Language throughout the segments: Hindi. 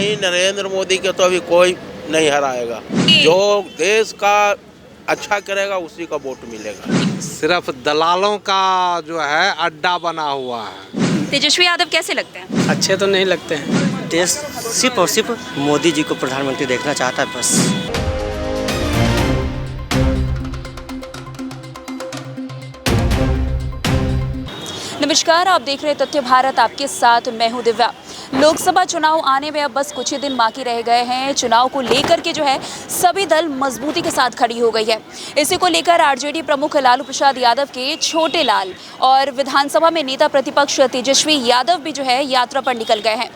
नहीं, नरेंद्र मोदी के तो अभी कोई नहीं हराएगा। जो देश का अच्छा करेगा उसी का वोट मिलेगा। सिर्फ दलालों का जो है अड्डा बना हुआ है। तेजस्वी यादव कैसे लगते हैं? अच्छे तो नहीं लगते हैं। देश सिर्फ और सिर्फ मोदी जी को प्रधानमंत्री देखना चाहता है बस। नमस्कार, आप देख रहे हैं तथ्य भारत, आपके साथ मैं हूं दिव्या। लोकसभा चुनाव आने में अब बस कुछ ही दिन बाकी रह गए हैं। चुनाव को लेकर के जो है सभी दल मजबूती के साथ खड़ी हो गई है। इसी को लेकर आरजेडी प्रमुख लालू प्रसाद यादव के छोटे लाल और विधानसभा में नेता प्रतिपक्ष तेजस्वी यादव भी जो है यात्रा पर निकल गए हैं।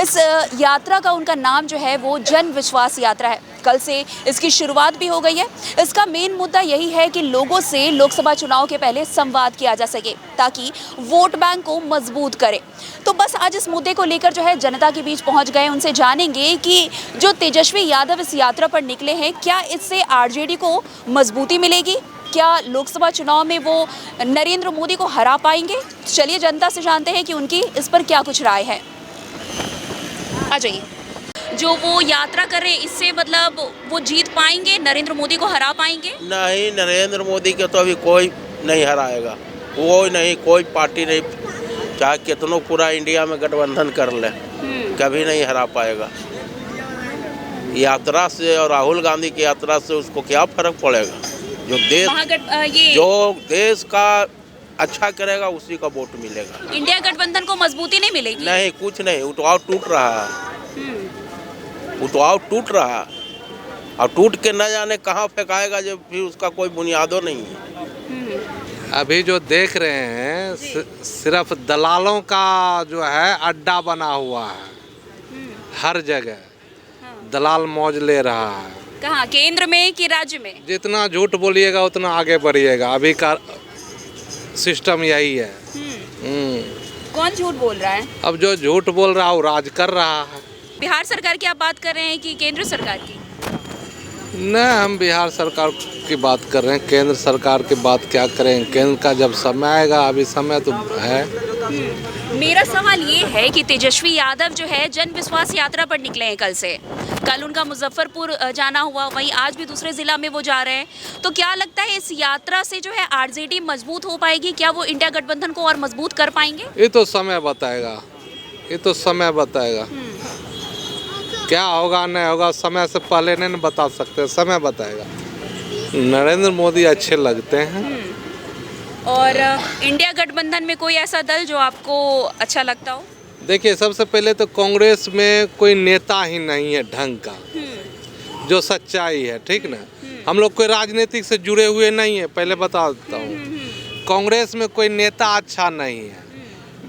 इस यात्रा का उनका नाम जो है वो जन विश्वास यात्रा है। कल से इसकी शुरुआत भी हो गई है। इसका मेन मुद्दा यही है कि लोगों से लोकसभा चुनाव के पहले संवाद किया जा सके ताकि वोट बैंक को मजबूत करे। तो बस आज इस मुद्दे को लेकर जो है जनता के बीच पहुंच गए। उनसे जानेंगे कि जो तेजस्वी यादव इस यात्रा पर निकले हैं, क्या इससे आरजेडी को मजबूती मिलेगी? क्या लोकसभा चुनाव में वो नरेंद्र मोदी को हरा पाएंगे? चलिए जनता से जानते हैं कि उनकी इस पर क्या कुछ राय है। आ जाइए। जो वो यात्रा कर रहे हैं, इससे मतलब वो जीत पाएंगे, नरेंद्र मोदी को हरा पाएंगे? नहीं, नरेंद्र मोदी के तो अभी कोई नहीं हराएगा। कोई नहीं, कोई पार्टी नहीं, चाहे कितनों पूरा इंडिया में गठबंधन कर ले, कभी नहीं हरा पाएगा। यात्रा से और राहुल गांधी की यात्रा से उसको क्या फर्क पड़ेगा? जो देश का अच्छा करेगा उसी का वोट मिलेगा। इंडिया गठबंधन को मजबूती नहीं मिलेगी? नहीं, कुछ नहीं, उठाव टूट रहा है। उठाव टूट रहा है और टूट के न जाने कहाँ फेंकाएगा, जब फिर उसका कोई बुनियादों नहीं है। अभी जो देख रहे हैं सिर्फ दलालों का जो है अड्डा बना हुआ है। हर जगह दलाल मौज ले रहा है। कहाँ, केंद्र में कि राज्य में? जितना झूठ बोलिएगा उतना आगे बढ़िएगा। अभी का सिस्टम यही है। कौन झूठ बोल रहा है? अब जो झूठ बोल रहा है वो राज कर रहा है। बिहार सरकार की आप बात कर रहे हैं कि केंद्र सरकार की? नहीं, हम बिहार सरकार की बात कर रहे हैं। केंद्र सरकार की बात क्या करें? केंद्र का जब समय आएगा, अभी समय तो है। मेरा सवाल ये है कि तेजस्वी यादव जो है जन विश्वास यात्रा पर निकले हैं कल से। कल उनका मुजफ्फरपुर जाना हुआ, वहीं आज भी दूसरे जिला में वो जा रहे हैं। तो क्या लगता है इस यात्रा से जो है आरजेडी मजबूत हो पाएगी? क्या वो इंडिया गठबंधन को और मजबूत कर पाएंगे? ये तो समय बताएगा। ये तो समय बताएगा क्या होगा नहीं होगा। समय से पहले नहीं बता सकते, समय बताएगा। नरेंद्र मोदी अच्छे लगते हैं। और इंडिया गठबंधन में कोई ऐसा दल जो आपको अच्छा लगता हो? देखिए, सबसे पहले तो कांग्रेस में कोई नेता ही नहीं है ढंग का, जो सच्चाई है, ठीक ना। हम लोग कोई राजनीतिक से जुड़े हुए नहीं है, पहले बता देता हूँ। कांग्रेस में कोई नेता अच्छा नहीं है।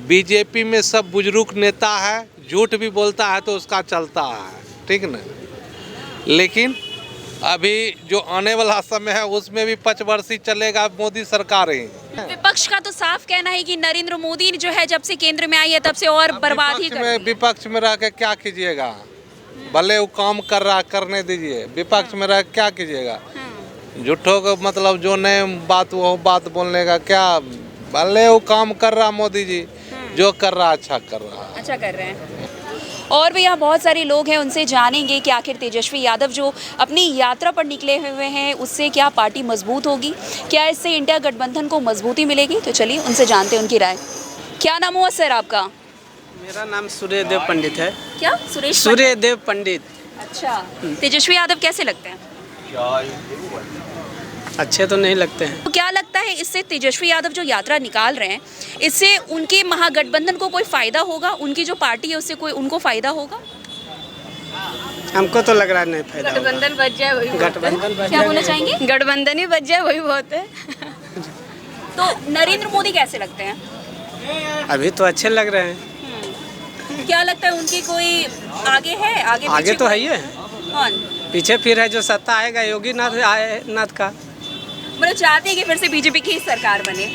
बीजेपी में सब बुजुर्ग नेता है, झूठ भी बोलता है तो उसका चलता है, ठीक ना। लेकिन अभी जो आने वाला समय है उसमें भी 5 वर्ष ही चलेगा मोदी सरकार ही। विपक्ष का तो साफ कहना है कि नरेंद्र मोदी जो है जब से केंद्र में आई है तब से और बर्बाद ही कर। विपक्ष में रह के क्या कीजिएगा? भले वो काम कर रहा, करने दीजिए। विपक्ष में रह क्या कीजिएगा? झूठों को मतलब जो नए बात वो बात बोलने का क्या? भले वो काम कर रहा मोदी जी, जो कर रहा अच्छा कर रहा है। अच्छा कर रहे हैं। और भी यहाँ बहुत सारे लोग हैं, उनसे जानेंगे कि आखिर तेजस्वी यादव जो अपनी यात्रा पर निकले हुए हैं उससे क्या पार्टी मजबूत होगी? क्या इससे इंडिया गठबंधन को मजबूती मिलेगी? तो चलिए उनसे जानते हैं उनकी राय। क्या नाम हुआ सर आपका? मेरा नाम सूर्यदेव पंडित है। क्या? सूर्यदेव पंडित। अच्छा, तेजस्वी यादव कैसे लगते हैं? अच्छे तो नहीं लगते हैं। तो क्या लगता है इससे तेजस्वी यादव जो यात्रा निकाल रहे हैं, इससे उनके महागठबंधन को कोई फायदा होगा? उनकी जो पार्टी है उससे कोई उनको फायदा होगा? हमको तो लग रहा है नहीं फायदा। गठबंधन बच जाए वही गठबंधन बच क्या जाए। बोलना चाहेंगे? गठबंधन ही बच जाए वही बहुत है। तो नरेंद्र मोदी कैसे लगते हैं? अभी तो अच्छे लग रहे हैं। क्या लगता है उनकी कोई आगे है? आगे तो है ही है। कौन पीछे फिर है जो सत्ता आएगा योगी नाथ का। मतलब चाहते हैं कि फिर से बीजेपी की सरकार बने?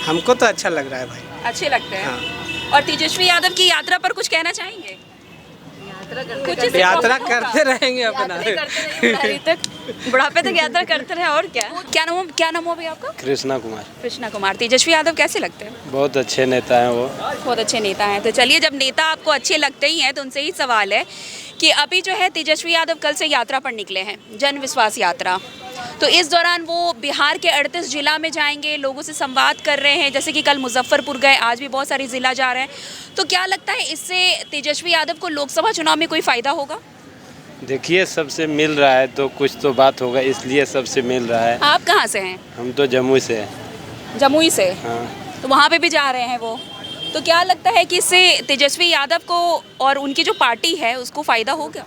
हमको तो अच्छा लग रहा है भाई। अच्छे लगते हैं। हाँ। और तेजस्वी यादव की यात्रा पर कुछ कहना चाहेंगे? यात्रा करते रहेंगे अपना। बुढ़ापे तक यात्रा करते रहे और क्या। क्या नाम हो अभी आपका? कृष्णा कुमार कृष्णा कुमार। तेजस्वी यादव कैसे लगते हैं? बहुत अच्छे नेता हैं वो। बहुत अच्छे नेता हैं। तो चलिए, जब नेता आपको अच्छे लगते ही हैं तो उनसे ही सवाल है कि अभी जो है तेजस्वी यादव कल से यात्रा पर निकले हैं, जन विश्वास यात्रा। तो इस दौरान वो बिहार के 38 जिला में जाएंगे, लोगों से संवाद कर रहे हैं, जैसे कि कल मुजफ्फरपुर गए, आज भी बहुत सारे जिला जा रहे हैं। तो क्या लगता है इससे तेजस्वी यादव को लोकसभा चुनाव में कोई फायदा होगा? देखिए, सबसे मिल रहा है तो कुछ तो बात होगा, इसलिए सबसे मिल रहा है। आप कहाँ से हैं? हम तो जम्मू से हैं। जमुई से? हाँ। तो वहाँ पे भी जा रहे हैं वो। तो क्या लगता है कि इससे तेजस्वी यादव को और उनकी जो पार्टी है उसको फायदा होगा?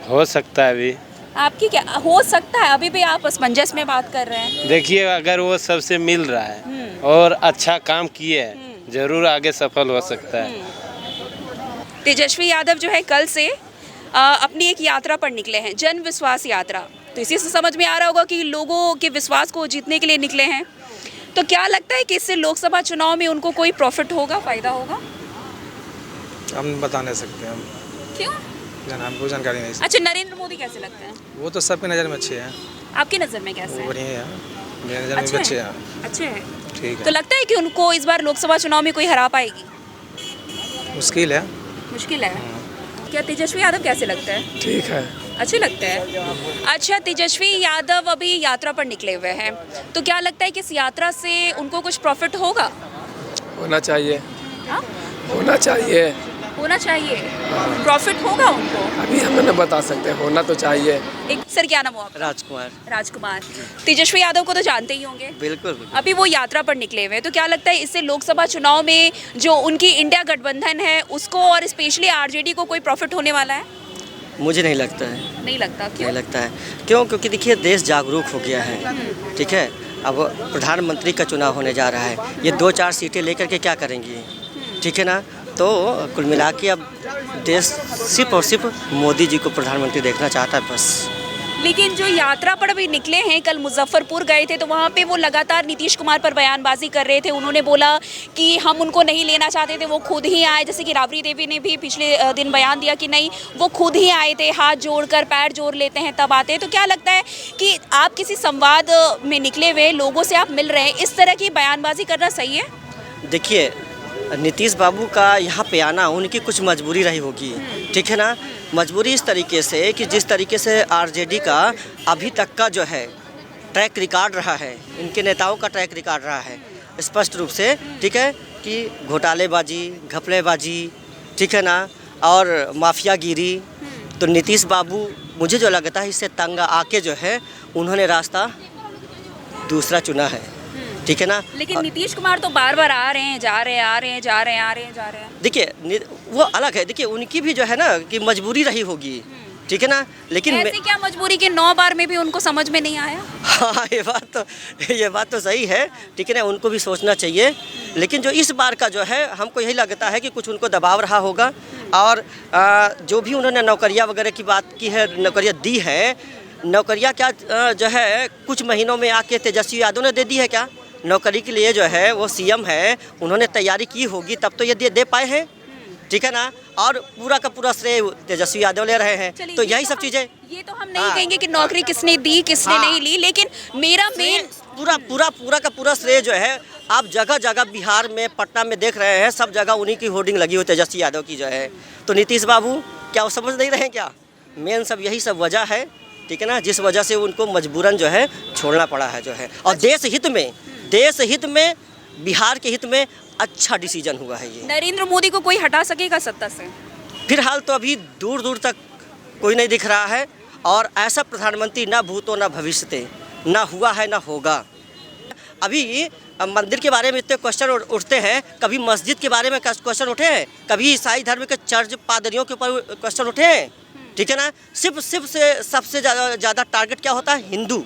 हो सकता है। अभी आपकी क्या हो सकता है? अभी भी आप असमंजस में बात कर रहे हैं। देखिए, अगर वो सबसे मिल रहा है और अच्छा काम किए हैं, जरूर आगे सफल हो सकता है। तेजस्वी यादव जो है कल से अपनी एक यात्रा पर निकले हैं, जन विश्वास यात्रा। तो इसी से समझ में आ रहा होगा कि लोगों के विश्वास को जीतने के लिए निकले हैं। तो क्या लगता है कि इससे लोकसभा चुनाव में उनको कोई प्रॉफिट होगा, फायदा होगा? हम बता नहीं सकते हम। क्यों? हमको जानकारी नहीं। अच्छा, नरेंद्र मोदी कैसे लगते हैं? वो तो सबकी नज़र में अच्छे हैं। आपकी नज़र में कैसे वो हैं? बढ़िया है, मेरी नज़र में भी अच्छे हैं। अच्छे हैं। ठीक तो है। लगता है कि उनको इस बार लोकसभा चुनाव में कोई हरा पाएगी? मुश्किल है। मुश्किल है। क्या तेजस्वी यादव कैसे लगता है? ठीक है। अच्छे लगते हैं। अच्छा, तेजस्वी यादव अभी यात्रा पर निकले हुए हैं, तो क्या लगता है कि इस यात्रा से उनको कुछ प्रॉफिट होगा? होना चाहिए। हाँ? होना चाहिए। होना चाहिए। प्रॉफिट होगा उनको? अभी हम नहीं बता सकते, होना तो चाहिए। एक सर, क्या नाम हो आपका? राजकुमार। राजकुमार। तेजस्वी यादव को तो जानते ही होंगे। बिल्कुल। अभी वो यात्रा पर निकले हुए हैं, तो क्या लगता है इससे लोकसभा चुनाव में जो उनकी इंडिया गठबंधन है उसको और स्पेशली आरजेडी को कोई प्रॉफिट होने वाला है? मुझे नहीं लगता है। नहीं लगता। क्यों? नहीं लगता है। क्यों? क्योंकि देखिए, देश जागरूक हो गया है। ठीक है। अब प्रधानमंत्री का चुनाव होने जा रहा है, ये 2-4 सीटें लेकर के क्या करेंगी? ठीक है ना। तो कुल मिला के अब देश सिर्फ और सिर्फ मोदी जी को प्रधानमंत्री देखना चाहता है, बस। लेकिन जो यात्रा पर अभी निकले हैं, कल मुजफ्फरपुर गए थे, तो वहाँ पे वो लगातार नीतीश कुमार पर बयानबाजी कर रहे थे। उन्होंने बोला कि हम उनको नहीं लेना चाहते थे, वो खुद ही आए। जैसे कि राबड़ी देवी ने भी पिछले दिन बयान दिया कि नहीं, वो खुद ही आए थे, हाथ जोड़कर पैर जोड़ लेते हैं तब आते हैं। तो क्या लगता है कि आप किसी संवाद में निकले हुए लोगों से आप मिल रहे हैं, इस तरह की बयानबाजी करना सही है? देखिए, नीतीश बाबू का यहाँ पे आना उनकी कुछ मजबूरी रही होगी। ठीक है ना। मजबूरी इस तरीके से कि जिस तरीके से आरजेडी का अभी तक का जो है ट्रैक रिकॉर्ड रहा है, इनके नेताओं का ट्रैक रिकॉर्ड रहा है स्पष्ट रूप से। ठीक है कि घोटालेबाजी, घपलेबाजी, ठीक है ना, और माफियागिरी। तो नीतीश बाबू, मुझे जो लगता है, इससे तंग आके जो है उन्होंने रास्ता दूसरा चुना है। ठीक है ना। लेकिन नीतीश कुमार तो बार बार आ रहे हैं, जा रहे हैं, आ रहे हैं, जा रहे हैं, आ रहे हैं, जा रहे हैं। देखिए, वो अलग है। देखिए, उनकी भी जो है ना कि मजबूरी रही होगी। ठीक है ना। लेकिन ऐसी क्या मजबूरी कि 9 बार में भी उनको समझ में नहीं आया? हाँ, ये बात तो सही है। ठीक है ना। उनको भी सोचना चाहिए। लेकिन जो इस बार का जो है, हमको यही लगता है कि कुछ उनको दबाव रहा होगा। और जो भी उन्होंने नौकरियाँ वगैरह की बात की है, नौकरियाँ दी है, नौकरियाँ क्या जो है कुछ महीनों में आके तेजस्वी यादव ने दे दी है क्या? नौकरी के लिए जो है वो सीएम है, उन्होंने तैयारी की होगी तब तो ये दे पाए हैं। ठीक है ना। और पूरा का पूरा श्रेय तेजस्वी यादव ले रहे हैं। तो यही सब चीज़ें, ये तो हम नहीं कहेंगे कि नौकरी किसने दी, किसने नहीं ली, लेकिन मेरा मेन पूरा का पूरा श्रेय जो है आप जगह जगह बिहार में, पटना में देख रहे हैं, सब जगह उन्हीं की होर्डिंग लगी हुई तेजस्वी यादव की जो है। तो नीतीश बाबू क्या वो समझ नहीं रहे हैं क्या? मेन सब यही सब वजह है। ठीक है ना, जिस वजह से उनको मजबूरन जो है छोड़ना पड़ा है जो है। और देश हित में बिहार के हित में अच्छा डिसीजन हुआ है ये। नरेंद्र मोदी को कोई हटा सकेगा सत्ता से? फिलहाल तो अभी दूर दूर तक कोई नहीं दिख रहा है। और ऐसा प्रधानमंत्री ना भूतो ना भविष्यते, ना हुआ है ना होगा। अभी मंदिर के बारे में इतने क्वेश्चन उठते हैं, कभी मस्जिद के बारे में क्वेश्चन उठे हैं, कभी ईसाई धर्म के चर्च पादरियों के ऊपर क्वेश्चन उठे हैं। ठीक है ना। सिर्फ से सबसे ज़्यादा टारगेट क्या होता है? हिंदू।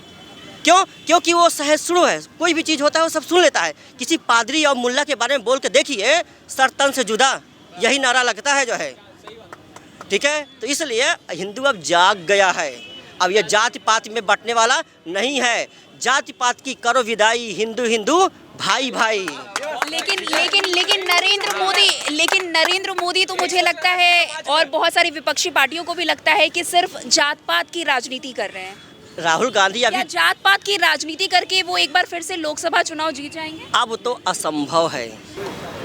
क्यों? क्योंकि वो सहिष्णु है, कोई भी चीज़ होता है वो सब सुन लेता है। किसी पादरी और मुल्ला के बारे में बोल के देखिए, सर तन से जुदा, यही नारा लगता है जो है। ठीक है। तो इसलिए हिंदू अब जाग गया है। अब ये जाति पात में बंटने वाला नहीं है। जाति पात की करो विदाई, हिंदू हिंदू भाई भाई। लेकिन नरेंद्र मोदी तो मुझे लगता है, और बहुत सारी विपक्षी पार्टियों को भी लगता है कि सिर्फ जात पात की राजनीति कर रहे हैं। राहुल गांधी क्या अभी जात पात की राजनीति करके वो एक बार फिर से लोकसभा चुनाव जीत जाएंगे? अब तो असंभव है।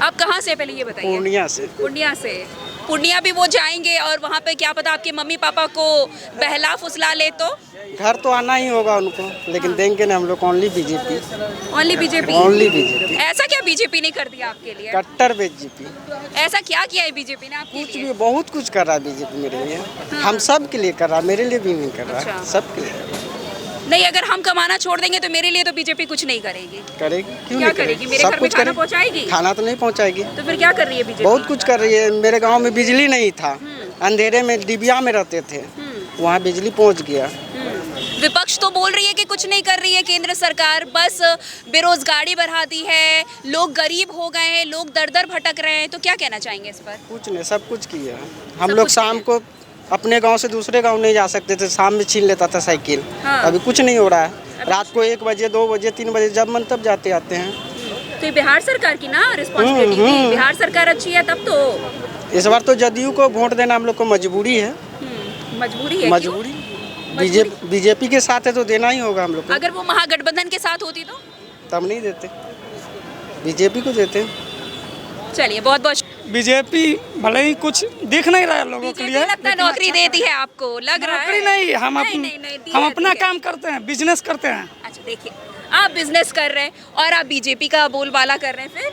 आप कहाँ से, पहले ये बताइए। पूर्णिया से। पूर्णिया से। पूर्णिया भी वो जाएंगे और वहाँ पे क्या पता आपके मम्मी पापा को बहला फुसला ले तो? घर तो आना ही होगा उनको, लेकिन देंगे ना हम लोग only BJP. Only BJP? Only BJP. ऐसा क्या बीजेपी ने कर दिया आपके लिए? कट्टर बीजेपी। ऐसा क्या किया है बीजेपी ने आपके कुछ लिए? भी बहुत कुछ कर रहा है बीजेपी मेरे लिए। हम सब के लिए कर रहा है, मेरे लिए भी नहीं कर रहा है, अच्छा। सबके लिए नहीं, अगर हम कमाना छोड़ देंगे तो मेरे लिए तो बीजेपी कुछ नहीं करेगी। करेगी। क्यों क्या नहीं करेगी? मेरे घर में खाना पहुँचाएगी? खाना तो नहीं पहुँचाएगी। तो फिर क्या कर रही है बीजेपी? बहुत कुछ कर रही है। मेरे गाँव में बिजली नहीं था, अंधेरे में डिबिया में रहते थे, वहाँ बिजली पहुँच गया। विपक्ष तो बोल रही है कि कुछ नहीं कर रही है केंद्र सरकार, बस बेरोजगारी बढ़ा दी है, लोग गरीब हो गए हैं, लोग दर दर भटक रहे हैं। तो क्या कहना चाहेंगे इस पर? कुछ नहीं, सब कुछ किया। हम लोग शाम को अपने गांव से दूसरे गांव नहीं जा सकते थे, शाम में छीन लेता था साइकिल। हाँ। अभी कुछ नहीं हो रहा है। रात को 1 बजे 2 बजे 3 बजे जब मन तब जाते आते हैं। तो ये बिहार सरकार की ना रिस्पॉन्सिबिलिटी थी। बिहार सरकार अच्छी है तब तो। इस बार तो जदयू को वोट देना हम लोग को मजबूरी है। मजबूरी है? मजबूरी। बीजेपी के साथ है तो देना ही होगा हम लोग को। अगर वो महागठबंधन के साथ होती तो? तब नहीं देते, बीजेपी को देते। चलिए, बहुत बहुत बीजेपी भले ही कुछ दिख नहीं रहा है लोगों के लिए। लगता है नौकरी देती है आपको, लग रहा है? नौकरी नहीं, हम अपना दी है। काम करते हैं, बिजनेस करते हैं। अच्छा, देखिए, आप बिजनेस कर रहे हैं और आप बीजेपी का बोलबाला कर रहे हैं, फिर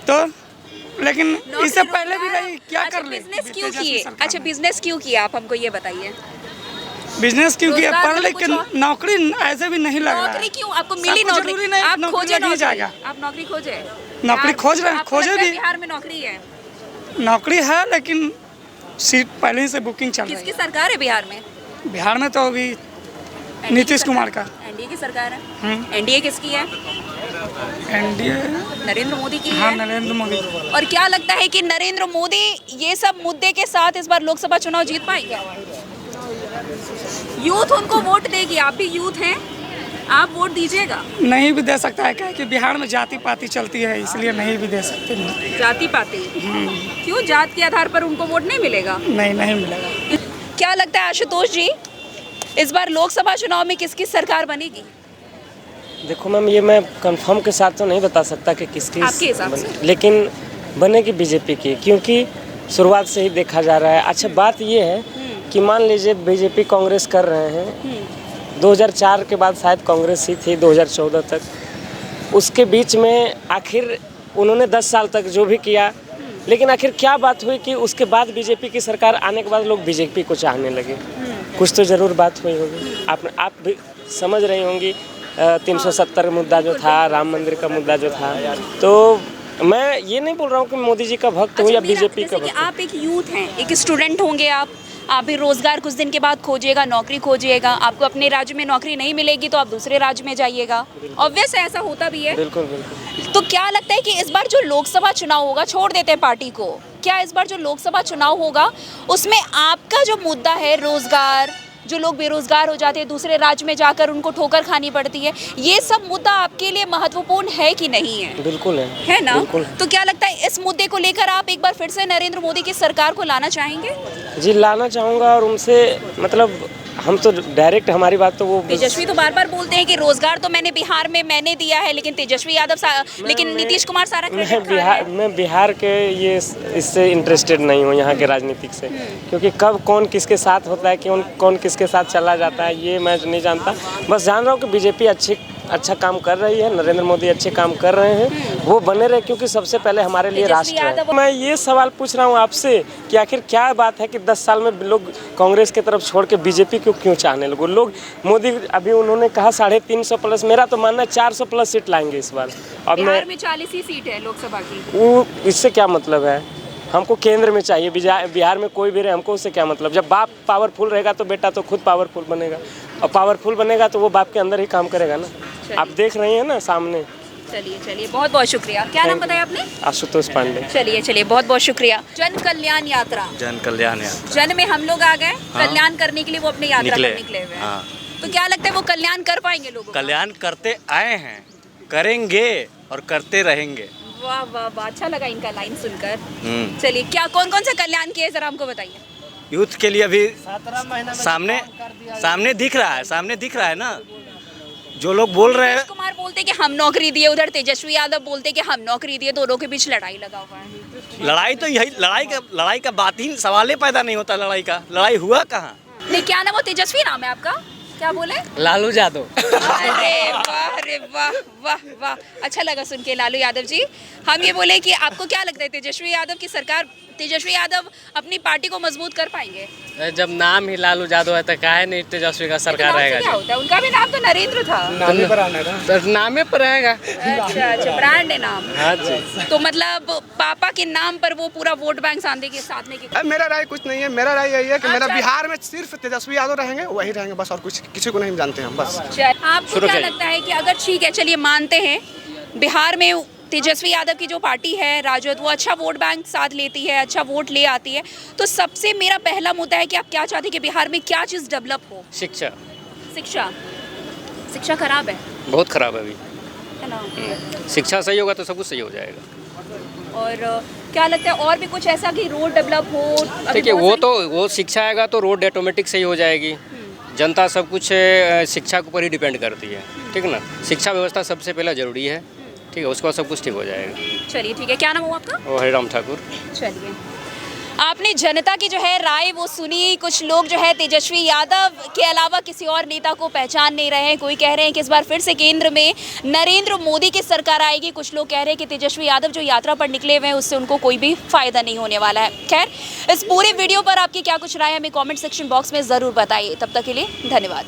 तो लेकिन इससे पहले भी रही, क्या अच्छा, कर ले? बिजनेस क्यों किए? अच्छा, बिजनेस क्यों किया आप, हमको ये बताइए। बिजनेस क्यों किया? रोजगार पढ़ लिख के कुछ और? नौकरी ऐसे भी नहीं लग रहा है। नौकरी क्यों आपको मिली? सबको नौकरी जरूरी नहीं, आप नौकरी खोजे लग ही नौकरी, जाएगा। आप नौकरी खोजे? नौकरी खोज रहे हैं, आपको खोजे लगता है भी। बिहार में नौकरी है? नौकरी है, लेकिन सीट पहले ही से बुकिंग चल रही किसकी सरकार है बिहार में? है। बिहार में तो अभी नीतीश कुमार का। एनडीए की सरकार है। एनडीए किसकी है? एनडीए नरेंद्र मोदी की हाँ, है। नरेंद्र मोदी। और क्या लगता है कि नरेंद्र मोदी ये सब मुद्दे के साथ इस बार लोकसभा चुनाव जीत पाएंगे? यूथ उनको वोट देगी, आप भी यूथ हैं, आप वोट दीजिएगा? नहीं भी दे सकता है, क्या कि बिहार में जाति पाति चलती है, इसलिए नहीं भी दे सकते। जाति पाति? क्यों, जात के आधार पर उनको वोट नहीं मिलेगा? नहीं मिलेगा। क्या लगता है आशुतोष जी, इस बार लोकसभा चुनाव में किसकी सरकार बनेगी? देखो मैम, ये मैं कंफर्म के साथ तो नहीं बता सकता कि किसकी, आपके हिसाब से? लेकिन बनेगी बीजेपी की, क्योंकि शुरुआत से ही देखा जा रहा है। अच्छा, बात ये है कि मान लीजिए बीजेपी कांग्रेस कर रहे हैं, 2004 के बाद शायद कांग्रेस ही थी 2014 तक, उसके बीच में आखिर उन्होंने 10 साल तक जो भी किया, लेकिन आखिर क्या बात हुई कि उसके बाद बीजेपी की सरकार आने के बाद लोग बीजेपी को चाहने लगे? कुछ तो ज़रूर बात हुई होगी। आप भी समझ रही होंगी, 370 मुद्दा जो था, राम मंदिर का मुद्दा जो था। तो मैं ये नहीं बोल रहा हूँ कि मोदी जी का भक्त हूँ या बीजेपी का भक्त। आप एक यूथ हैं, एक स्टूडेंट होंगे, आप भी रोजगार कुछ दिन के बाद खोजिएगा, नौकरी खोजिएगा, आपको अपने राज्य में नौकरी नहीं मिलेगी तो आप दूसरे राज्य में जाइएगा। ऑब्वियस है, ऐसा होता भी है। बिल्कुल बिल्कुल। तो क्या लगता है कि इस बार जो लोकसभा चुनाव होगा, छोड़ देते हैं पार्टी को, क्या इस बार जो लोकसभा चुनाव होगा उसमें आपका जो मुद्दा है रोजगार, जो लोग बेरोजगार हो जाते हैं, दूसरे राज्य में जाकर उनको ठोकर खानी पड़ती है, ये सब मुद्दा आपके लिए महत्वपूर्ण है कि नहीं है? बिल्कुल है ना? बिल्कुल। तो क्या लगता है इस मुद्दे को लेकर आप एक बार फिर से नरेंद्र मोदी की सरकार को लाना चाहेंगे? जी, लाना चाहूँगा। और उनसे मतलब हम तो डायरेक्ट, हमारी बात तो वो तेजस्वी तो बार बार बोलते हैं कि रोजगार तो मैंने बिहार में मैंने दिया है, लेकिन तेजस्वी यादव लेकिन नीतीश कुमार सारा मैं बिहार के ये इससे इंटरेस्टेड नहीं हूँ, यहाँ के राजनीतिक से, क्योंकि कब कौन किसके साथ होता है, कौन किसके साथ चला जाता है, ये मैं नहीं जानता। बस जान रहा हूँ कि बीजेपी अच्छा काम कर रही है, नरेंद्र मोदी अच्छे काम कर रहे हैं, वो बने रहे, क्योंकि सबसे पहले हमारे लिए राष्ट्र है। मैं ये सवाल पूछ रहा हूँ आपसे कि आखिर क्या बात है कि 10 साल में लोग कांग्रेस की तरफ छोड़ के बीजेपी को क्यों चाहने लगे? लोग मोदी, अभी उन्होंने कहा 350 प्लस, मेरा तो मानना है 400 प्लस सीट लाएंगे इस बार। अब बिहार में 40 ही सीट है लोकसभा की। वो इससे क्या मतलब है? हमको केंद्र में चाहिए, बिहार में कोई भी रहे, हमको उससे क्या मतलब? जब बाप पावरफुल रहेगा तो बेटा तो खुद पावरफुल बनेगा, और पावरफुल बनेगा तो वो बाप के अंदर ही काम करेगा ना। आप देख रही हैं ना सामने। चलिए, बहुत बहुत शुक्रिया। क्या नाम बताया आपने? आशुतोष पांडे। चलिए, बहुत बहुत शुक्रिया। जन कल्याण यात्रा, जन में हम लोग आ गए, कल्याण करने के लिए वो अपने यात्रा पर निकले हुए हैं। तो क्या लगता है वो कल्याण कर पाएंगे लोगों का? कल्याण करते आए हैं, करेंगे और करते रहेंगे। वाह, अच्छा लगा इनका लाइन सुनकर। चलिए, क्या कौन कौन सा कल्याण किया है जरा हमको बताइए। यूथ के लिए अभी सामने दिख रहा है ना। जो लोग बोल रहे हैं, कुमार बोलते कि हम नौकरी दिए, उधर तेजस्वी यादव बोलते कि हम नौकरी दिए, दोनों के बीच लड़ाई लगा हुआ है। लड़ाई तो यही लड़ाई का बात ही सवाल ही पैदा नहीं होता। लड़ाई हुआ कहाँ? नहीं, क्या नाम? वो तेजस्वी नाम है आपका? क्या बोले? लालू यादव। अरे वाह वाह वाह, अच्छा लगा सुन के लालू यादव जी। हम ये बोले कि आपको क्या लगता है तेजस्वी यादव की सरकार, तेजस्वी यादव अपनी पार्टी को मजबूत कर पाएंगे? जब नाम ही लालू यादव है तो काहे नहीं तेजस्वी का सरकार रहेगा? क्या होता है? उनका भी नाम तो नरेंद्र था। नामे पर रहेगा। अच्छा, ब्रांड है नाम। हाँ जी। तो मतलब पापा के नाम पर वो पूरा वोट बैंक साधने के मेरा राय कुछ नहीं है। मेरा राय यही है कि मेरा बिहार में सिर्फ तेजस्वी यादव रहेंगे, वही रहेंगे बस, और कुछ किसी को नहीं जानते हम बस। आपको क्या लगता है कि अगर ठीक है, चलिए मानते हैं बिहार में तेजस्वी यादव की जो पार्टी है राजद, वो अच्छा वोट बैंक साथ लेती है, अच्छा वोट ले आती है, तो सबसे मेरा पहला मुद्दा है कि आप क्या चाहते हैं कि बिहार में क्या चीज़ डेवलप हो? शिक्षा। शिक्षा खराब है, बहुत खराब है अभी, है ना? शिक्षा सही होगा तो सब कुछ सही हो जाएगा। और क्या लगता है और भी कुछ ऐसा कि रोड डेवलप हो? देखिए वो शिक्षा आएगा तो रोड ऑटोमेटिक सही हो जाएगी। जनता सब कुछ शिक्षा के ऊपर ही डिपेंड करती है, ठीक है ना। शिक्षा व्यवस्था सबसे पहले जरूरी है, ठीक है, उसके बाद सब कुछ ठीक हो जाएगा। चलिए ठीक है, क्या नाम हुआ आपका? वो हरिराम ठाकुर। चलिए, आपने जनता की जो है राय वो सुनी। कुछ लोग जो है तेजस्वी यादव के अलावा किसी और नेता को पहचान नहीं रहे हैं। कोई कह रहे हैं कि इस बार फिर से केंद्र में नरेंद्र मोदी की सरकार आएगी। कुछ लोग कह रहे हैं कि तेजस्वी यादव जो यात्रा पर निकले हुए हैं उससे उनको कोई भी फायदा नहीं होने वाला है। खैर, इस पूरे वीडियो पर आपकी क्या कुछ राय हमें कॉमेंट सेक्शन बॉक्स में ज़रूर बताइए। तब तक के लिए धन्यवाद।